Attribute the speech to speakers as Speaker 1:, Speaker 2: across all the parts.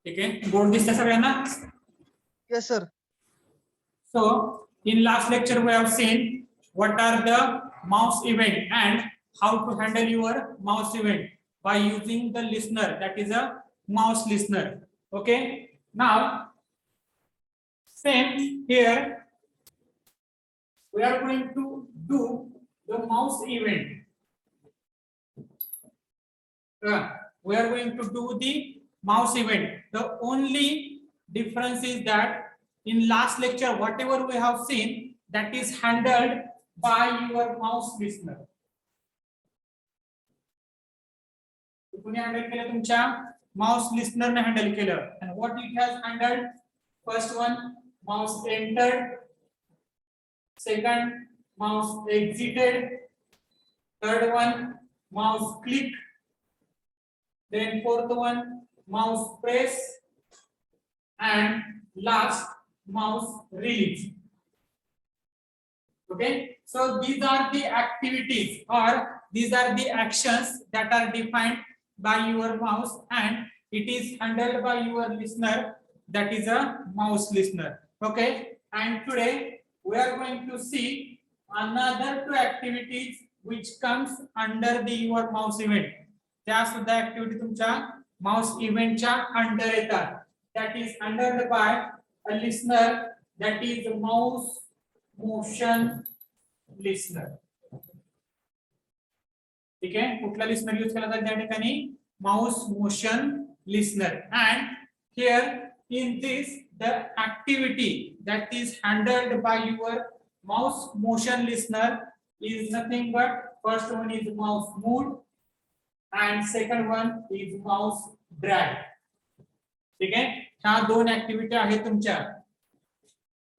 Speaker 1: ठीक आहे, बोर्ड दिसतं सगळ्यांना.
Speaker 2: Yes, sir.
Speaker 1: So in last lecture we have seen what are the mouse event and how to handle your mouse event by using the listener, that is a mouse listener. Okay, now same here we are going to do the mouse event. We are going to do the mouse event. The only difference is that in last lecture whatever we have seen that is handled by your mouse listener. कोणी handle केलं? तुमच्या mouse listener ने handle केलं. and what it has handled? First one, mouse entered. Second, mouse exited. Third one, mouse click. Then fourth one, mouse press, and last, mouse release. Okay, so these are the activities or these are the actions that are defined by your mouse and it is handled by your listener, that is a mouse listener. Okay, and today we are going to see another two activities which comes under the your mouse event. त्या सुद्धा activity तुमच्या mouse इव्हेंटच्या under येतात. that is handled by a listener, that is mouse motion listener. ठीक आहे, कुठला listener use केला जातो त्या ठिकाणी? Mouse motion listener. and here in this the activity that is handled by your mouse motion listener is nothing but first one is mouse move and second one is mouse drag. ठीक आहे, ह्या दोन activity आहेत तुमच्या.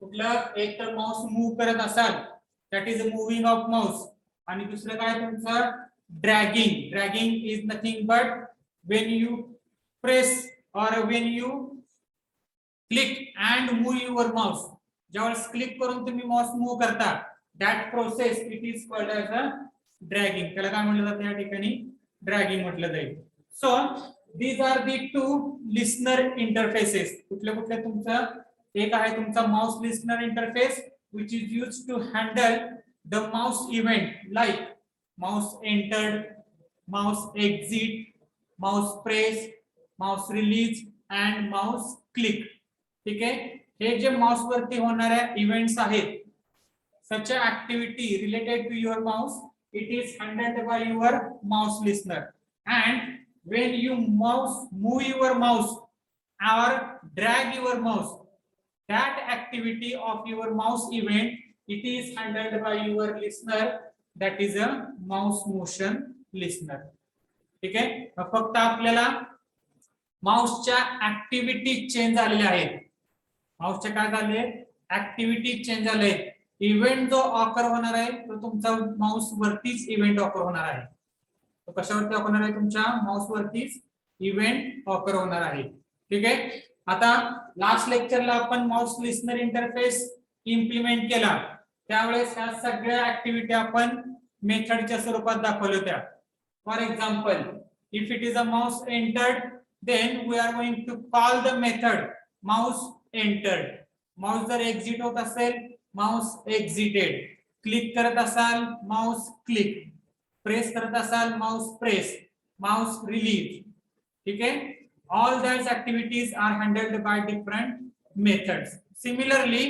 Speaker 1: कुठलं? एक तर mouse move करत असाल that is moving of mouse आणि दुसरं काय तुमचं? Dragging. Dragging is nothing but when you press or when you click and move your mouse. ज्यावेळेस क्लिक करून तुम्ही माउस मूव्ह करता that process it is called as a dragging. त्याला काय म्हटलं जातं या ठिकाणी? ड्रॅगिंग म्हटलं जाईल. सो these are the two listener interfaces. कुठले कुठले तुमचं? एक आहे तुमचा mouse listener interface which is used to handle the mouse event like mouse entered, mouse exit, mouse press, mouse release and mouse click. ठीक आहे, हे जे माउस वरती होणाऱ्या इव्हेंट्स आहेत such a activity related to your mouse it is handled by your mouse listener. And when you move your mouse or drag your mouse, that activity of your mouse event it is handled by your listener, that is a mouse motion listener. ठीक आहे, फक्त आपल्याला माउसच्या activity change झालेल्या आहेत. माउसच्या काय झाले? Activity change झाले. Event जो ऑकर होणार आहे तो तुमचा माउस वरतीच इव्हेंट ऑकर होणार आहे. तो कशावरती होणार आहे? तुमच्या माउस वरतीच इव्हेंट ऑकर होणार आहे. ठीक आहे, आता लास्ट लेक्चरला आपण माउस लिस्नर इंटरफेस इम्प्लिमेंट केला त्यावेळेस ह्या सगळ्या ऍक्टिव्हिटी आपण मेथडच्या स्वरूपात दाखवल्या होत्या. For example, if it is a mouse entered then we are going to call the method mouse entered. Mouse जर एक्झिट होत असेल माउस एक्झिटेड. क्लिक करत असाल माउस क्लिक. प्रेस करत असाल माउस प्रेस. Mouse release. ठीक आहे, all those activities are handled by different methods. Similarly,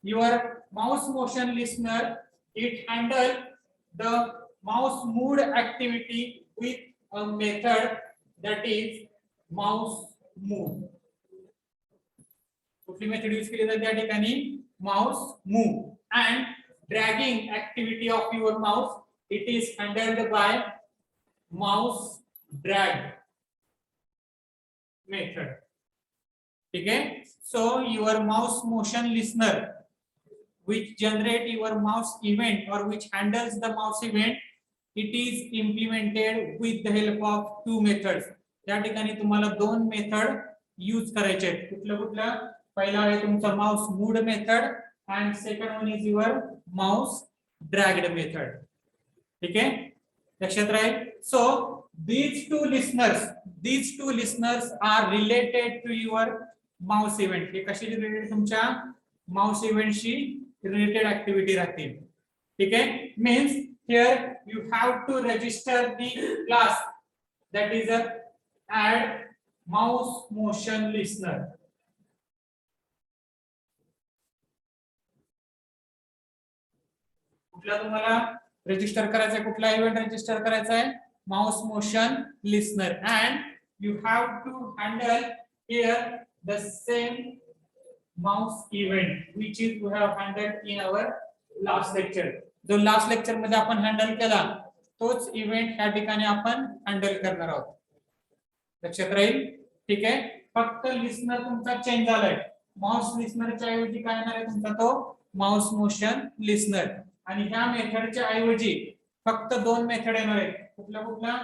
Speaker 1: your mouse motion listener it handle the mouse moved activity with a method that is mouse move. कुठली method use केली जाते त्या ठिकाणी? Mouse move. and dragging activity of your mouse it is handled by mouse drag method. ठीक है, so your mouse motion listener which generate your mouse event or which handles the mouse event it is implemented with the help of two methods. त्या ठिकाणी तुम्हाला दोन method use करायचे आहेत. कुठलं कुठलं? पहिला आहे तुमचा mouse moved method and second one is your mouse dragged method. ठीक आहे, लक्षात राहील. So these two listeners are related to your mouse event. हे कशाशी रिलेटेड तुमच्या माउस इव्हेंटशी रिलेटेड ऍक्टिव्हिटी राहतील. ठीक आहे. Means here you have to register the class that is a add mouse motion listener. कुठला तुम्हाला रजिस्टर करायचा आहे, कुठला इव्हेंट रजिस्टर करायचा आहे, mouse motion listener, and you have to handle here the same mouse event which is we have handled in our last lecture. जो last lecture मध्ये आपण हँडल केला तोच इव्हेंट ह्या ठिकाणी आपण हँडल करणार आहोत. लक्षात राहील. ठीक आहे. फक्त लिस्नर तुमचा चेंज झालाय. माउस लिस्नरच्या ऐवजी काय येणार आहे तुमचा तो माउस मोशन लिस्नर. आणि ह्या मेथडच्या ऐवजी फक्त दोन मेथड येणार आहेत. कुठला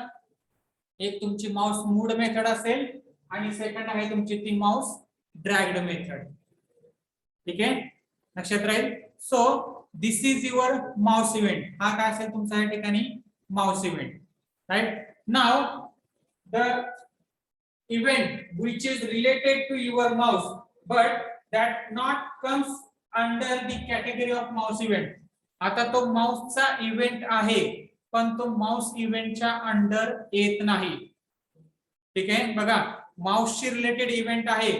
Speaker 1: एक तुमची माउस मूड मेथड असेल आणि सेकंड आहे तुमची ती माउस ड्रॅग्ड मेथड. ठीक आहे. लक्षात राहील. So this is your mouse event. हा काय असेल तुमचा या ठिकाणी mouse event. Right. Now the event which is related to your mouse but that not comes under the category of mouse event. आता तो माउसचा इव्हेंट आहे पण तो माउस इव्हेंटच्या अंडर येत नाही. ठीक आहे. बघा, माउसशी रिलेटेड इव्हेंट आहे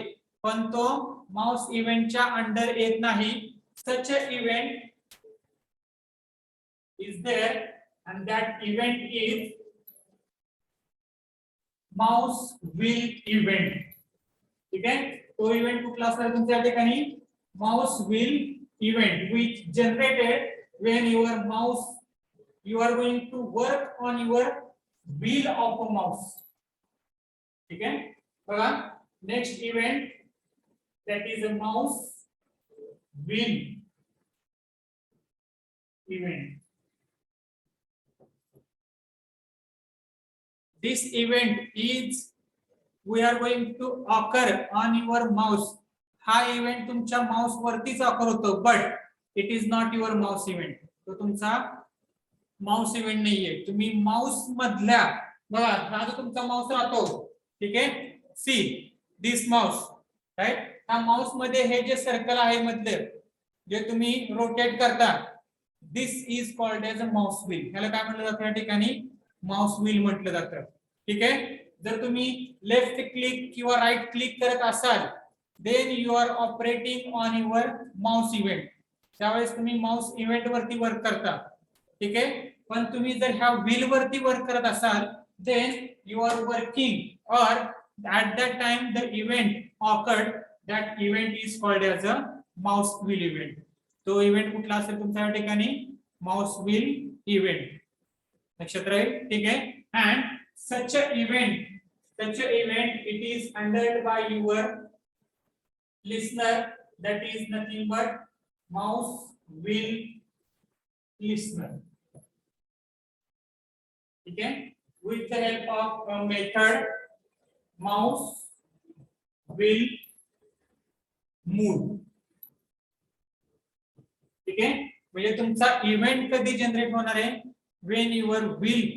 Speaker 1: पण तो माउस इव्हेंटच्या अंडर येत नाही. such a event is there and that event is mouse wheel event. ठीक आहे. तो इव्हेंट कुठला असणार तुमच्या ठिकाणी mouse wheel event which generated when your mouse you are going to work on your wheel of a mouse. ठीक आहे. बघा, next event that is a mouse wheel event. This event is we are going to occur on your mouse. हा event तुमच्या mouse वरतीच occur होतो but it is not your mouse event. तो तुमचा mouse event नाहीये. तुम्ही mouse मधल्या बघा हा जो तुमचा माउस राहतो. ठीक आहे. See this mouse. राईट. त्या माउस मध्ये हे जे सर्कल आहे मधले जे तुम्ही रोटेट करता this is called as a mouse wheel. ह्याला काय म्हटलं जातं या ठिकाणी माउस व्हील म्हटलं जातं. ठीक आहे. जर तुम्ही लेफ्ट क्लिक किंवा राईट क्लिक करत असाल then you are operating on your mouse event. त्यावेळेस तुम्ही माउस इव्हेंट वरती वर्क करता. ठीक आहे. पण तुम्ही जर ह्या व्हील वरती वर्क करत असाल देन यू आर वर्किंग और at that time the event occurred, that event is called as a mouse wheel event. तो इव्हेंट कुठला असेल तुमच्या या ठिकाणी माउस व्हील इव्हेंट. लक्षात राहील. ठीक आहे. and such a event it is handled by your listener that is nothing but mouse wheel listener. ठीक है. with the help of a method mouse will move. ठीक है. म्हणजे तुमचा इव्हेंट कधी जनरेट होणार आहे when your wheel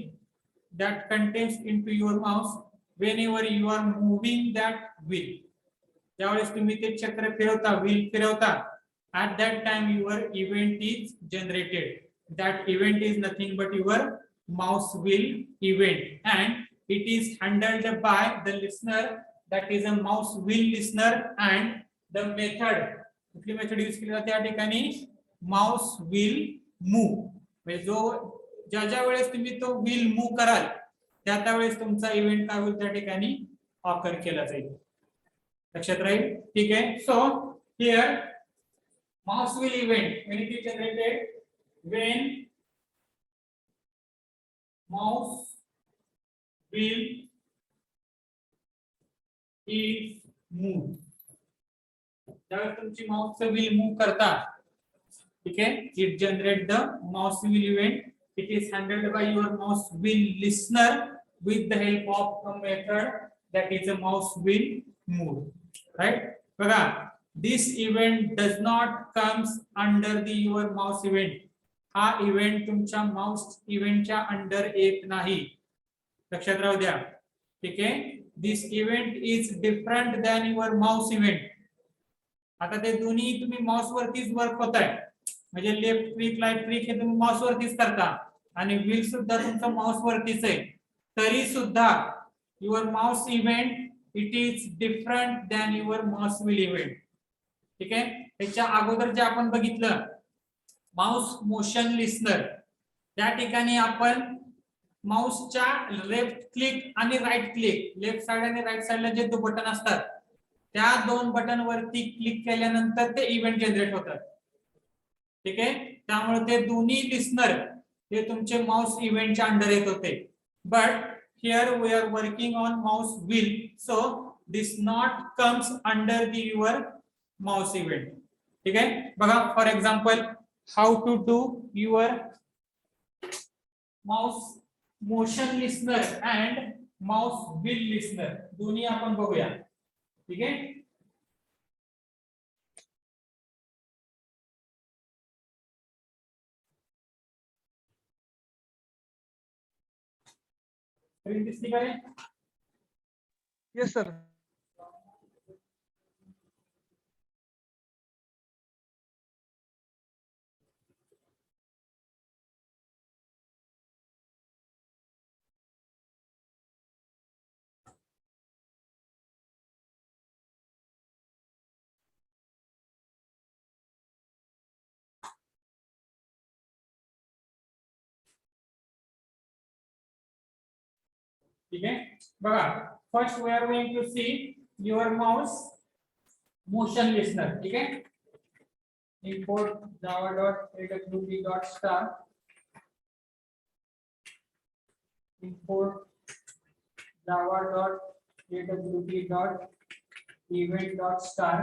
Speaker 1: that contains into your mouse whenever you are moving that wheel. ज्यावेळेस तुम्ही ते चक्र फिरवता wheel फिरवता at that time your event is generated. That event is nothing but your mouse wheel event and it is handled by the listener that is a mouse wheel listener and the method. कुठली method use केली जाते या ठिकाणी mouse wheel move. म्हणजे जो ज्या वेळेस तुम्ही तो व्हील मूव कराल त्या वेळेस तुमचा इव्हेंट काय होईल त्या ठिकाणी ऑकर केला जाईल. लक्षात राहील. ठीक आहे. So here mouse wheel event when it is generated when mouse wheel is moved. त्यावेळेस तुमची माउसचं व्हील मूव करता. ठीक आहे. It generate the mouse wheel event. It is handled by your mouse wheel listener with the help of a method that is a mouse wheel move. Right. बघा, this event does not comes under the your mouse event. हा event तुमच्या mouse इव्हेंटच्या under येत नाही. लक्षात राहू द्या. ठीक आहे. This event is different than your mouse event. आता ते दोन्ही तुम्ही माउस वरतीच वर्क होत आहे, म्हणजे लेफ्ट क्लिक राईट क्लिक हे तुम्ही माउस वरतीच करता आणि व्हील सुद्धा तुमचा माउस वरतीच आहे, तरी सुद्धा your mouse event it is different than your mouse wheel event. ठीक आहे. त्याच्या अगोदर जे आपण बघितलं माउस मोशन लिस्नर, त्या ठिकाणी आपण माउसच्या लेफ्ट क्लिक आणि राईट क्लिक, लेफ्ट साइड आणि राईट साइडला जे दोन बटन असतात त्या दोन बटन वरती क्लिक केल्यानंतर ते इव्हेंट जनरेट होतात. ठीक आहे. त्यामुळे ते दोन्ही लिस्नर हे तुमचे माउस इव्हेंटच्या अंडर येत होते. But here we are working on mouse wheel, so this not comes under the your mouse event. ठीक आहे. बघा for example how to do your mouse motion listener and mouse wheel listener दोन्ही आपण बघूया. ठीक आहे. स्क्रीन दिसली का रे?
Speaker 2: Yes, sir.
Speaker 1: ठीक आहे. बघा first we are going to see your mouse motion listener. ठीक आहे. import java.awt.star, import java.awt.event.star.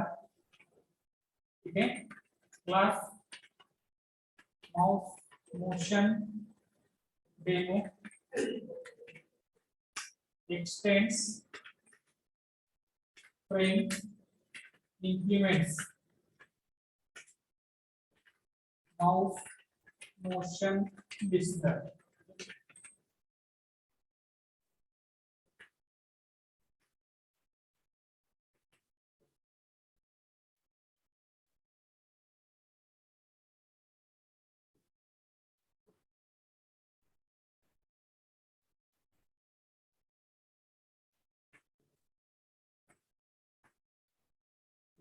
Speaker 1: ठीक है. Class mouse motion demo extends frame implements mouse motion listener.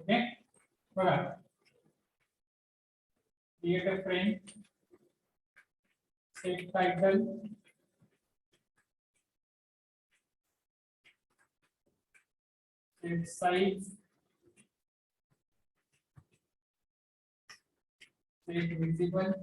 Speaker 1: Okay. बघा create a frame, set title, set size, set visible,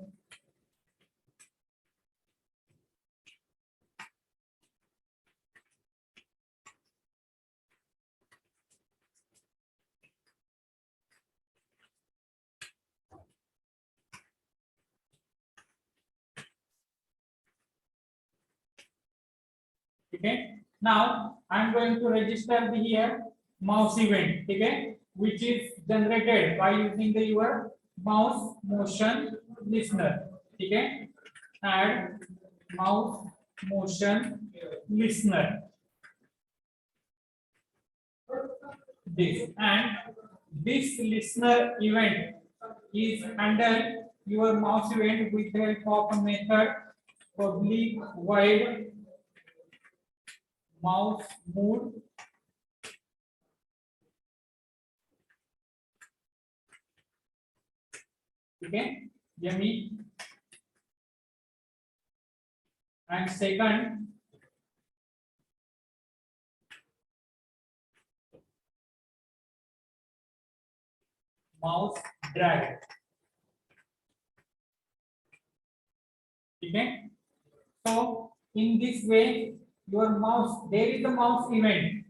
Speaker 1: okay. Now I am going to register the here mouse event, okay, which is generated by using the your mouse motion listener. Okay. Add mouse motion listener this, and this listener event is handle your mouse event with the help of a method public void mouse mode. Okay. Yummy. And second mouse drag. Okay. So in this way your mouse, there is a mouse event,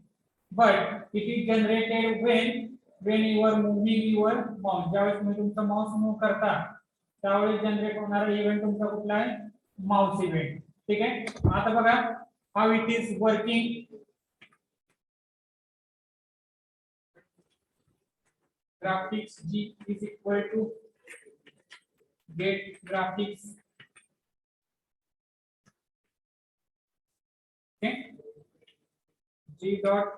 Speaker 1: but it is generated when you are moving your mouse. ज्यावेळेस तुम्ही तुमचा mouse move करता त्यावेळेस generate होणारा event तुमचा कुठला आहे? Mouse event. ठीक आहे. आता बघा how it is working. graphics g is equal to get graphics. Okay. G dot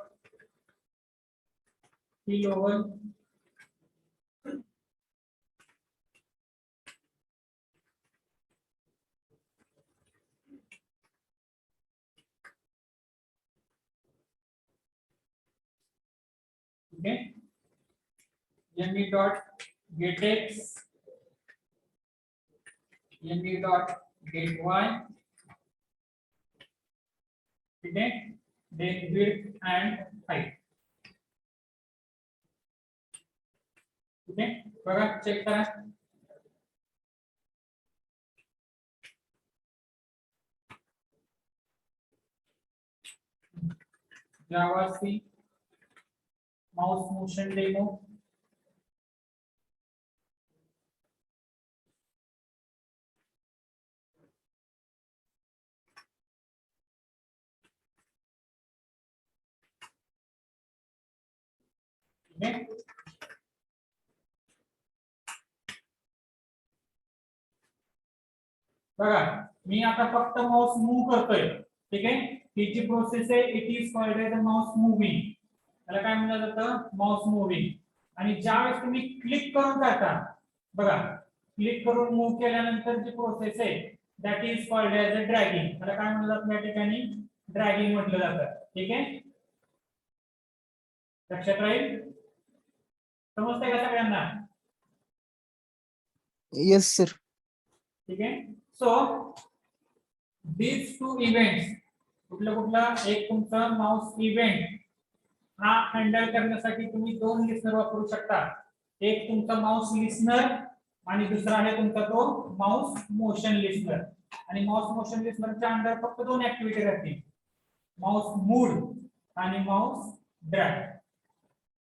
Speaker 1: P-level okay, ME dot get X, ME dot get Y, okay, then width and height. Okay, बघा check करा. Java C mouse motion demo. Okay. बघा मी आता फक्त mouse move करतोय. ठीक आहे, ही जी प्रोसेस आहे it is called as mouse moving. त्याला काय म्हणलं जातं, माउस मूव्हिंग. आणि ज्यावेळेस तुम्ही क्लिक करून करता, बघा क्लिक करून मूव्ह केल्यानंतर जी प्रोसेस आहे that is called as a dragging. त्याला काय म्हणलं जातं या ठिकाणी, ड्रॅगिंग म्हटलं जातं. ठीक आहे, लक्षात राहील. समजतंय का सगळ्यांना?
Speaker 3: Yes, sir.
Speaker 1: ठीक आहे. सो these two events, कुठला एक तुमचा माउस इव्हेंट हा हँडल करण्यासाठी तुम्ही दोन लिस्नर वापरू शकता. एक तुमचा माउस लिस्नर आणि दुसरा आहे तुमचा तो माउस मोशन लिस्नर. आणि माउस मोशन लिस्नरच्या अंडर फक्त दोन ऍक्टिव्हिटी राहतील, माउस मूव आणि माउस ड्रॅग.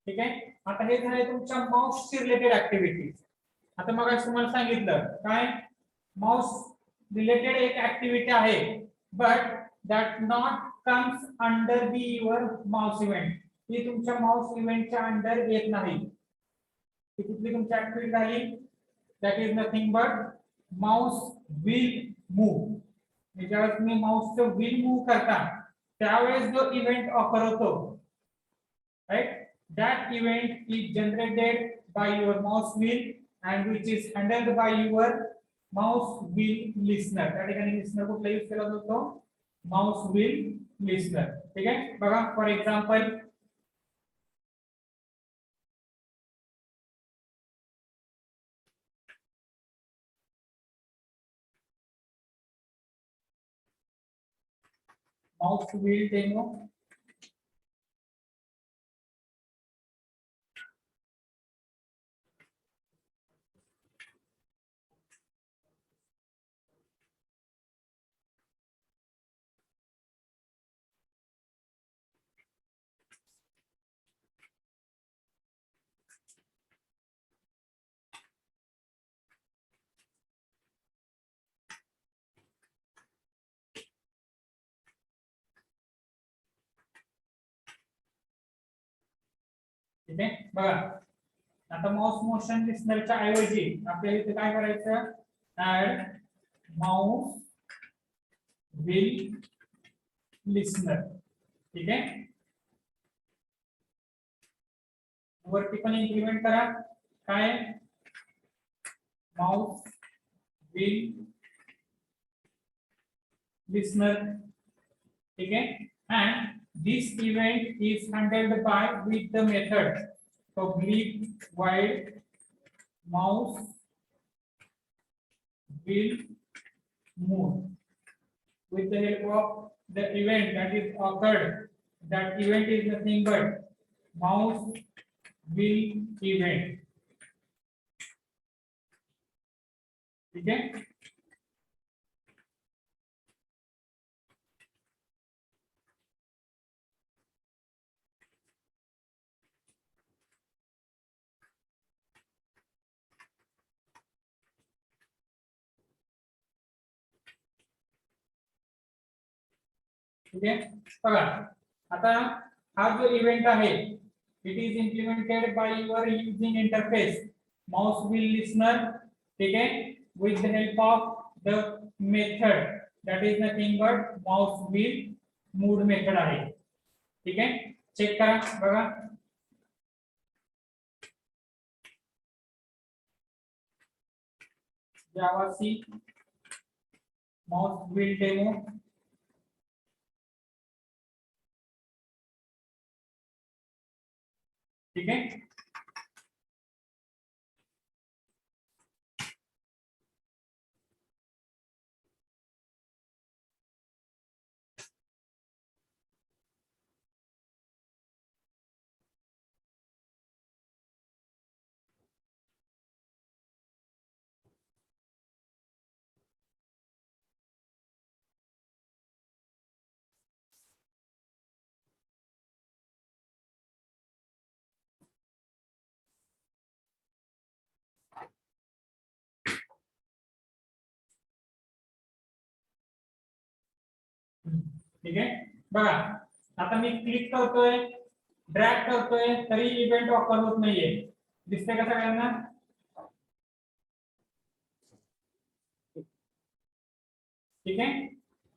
Speaker 1: ठीक आहे, आता हे झाले तुमच्या माउसशी रिलेटेड ऍक्टिव्हिटीज. आता मग तुम्हाला सांगितलं काय, माउस रिलेटेड एक ऍक्टिव्हिटी आहे but that not comes under the your mouse event. ती तुमच्या माउस इव्हेंटच्या अंडर येत नाही. ती कुठली तुमची ऍक्टिव्हिटी झाली, that is nothing but mouse will move. ज्यावेळेस तुम्ही माउसचं व्हील मूव्ह करता त्यावेळेस जो इव्हेंट ऑफर होतो, right, that event is generated by your mouse wheel and which is handled by your mouse wheel listener. त्या ठिकाणी लिस्नर कुठला यूज केला जातो, माउस व्हील लिस्नर. ठीक आहे, बघा for example mouse wheel demo. ठीक आहे, बघा आता माउस मोशन लिस्नरच्या ऐवजी आपल्याला इथे काय करायचं, ऍड माउस व्हील लिस्नर. ठीक आहे, वरती पण इम्प्लिमेंट करा काय, माउस व्हील लिस्नर. ठीक आहे, and this event is handled by with the method public void mouse will move. With the help of the event that is occurred, that event is nothing but mouse will event. ठीक है, ठीक आहे, बघा आता हा जो event आहे it is implemented by your using interface mouse wheel listener. ठीक आहे, with the help of the method that is nothing but mouse wheel moved method आहे. ठीक आहे, चेक करा बघा. जावा सी माउस व्हील डेमो. ठीक आहे. ठीक आहे बघा, आता मी क्लिक करतोय, ड्रॅग करतोय, तरी इव्हेंट ऑकर होत नाहीये. दिसतंय का सगळ्यांना? ठीक आहे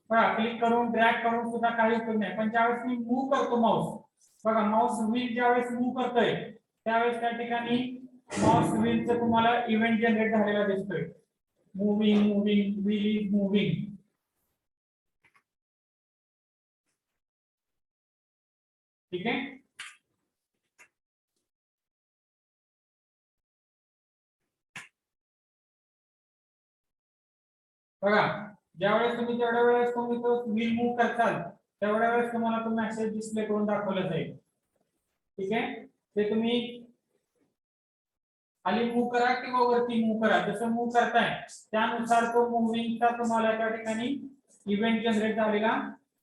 Speaker 1: बघा, क्लिक करून ड्रॅग करून सुद्धा काही उपयोग नाही. पण ज्यावेळेस मी मूव्ह करतो माऊस, बघा माऊस व्हील ज्यावेळेस मूव्ह करतोय त्यावेळेस त्या ठिकाणी माऊस व्हीलचं तुम्हाला इव्हेंट जनरेट झालेला दिसतोय. Moving moving wheel is moving. ठीक आहे. बघा, ज्यावेळेस तुम्ही तेवढ्या वेळेस तुम्ही तो व्हील मूव्ह करताल तेवढ्या वेळेस तुम्हाला तो मेसेज डिस्प्ले करून दाखवला जाईल. ठीक आहे, ते तुम्ही खाली मूव्ह करा किंवा वरती मूव्ह करा, जसं मूव्ह करताय त्यानुसार तो मूव्हिंगचा तुम्हाला त्या ठिकाणी इव्हेंट जनरेट झालेला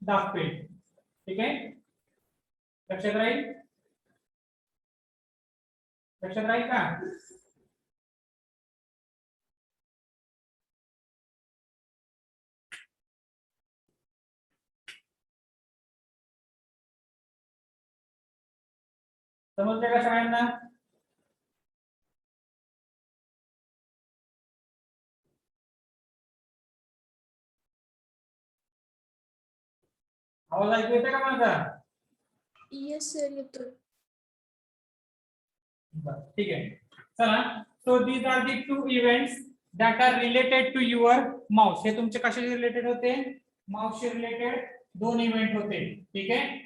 Speaker 1: दाखवेल. ठीक आहे, लक्षात राहील? लक्षात राहील का? समजते का सगळ्यांना? आवाज ऐकू येते का माझा?
Speaker 3: येस सर येतोय.
Speaker 1: ठीक आहे, चला. So these are the two events that are related to your mouse. हे तुमचे कशाशी रिलेटेड होते? माउसशी रिलेटेड दोन इव्हेंट होते. ठीक आहे.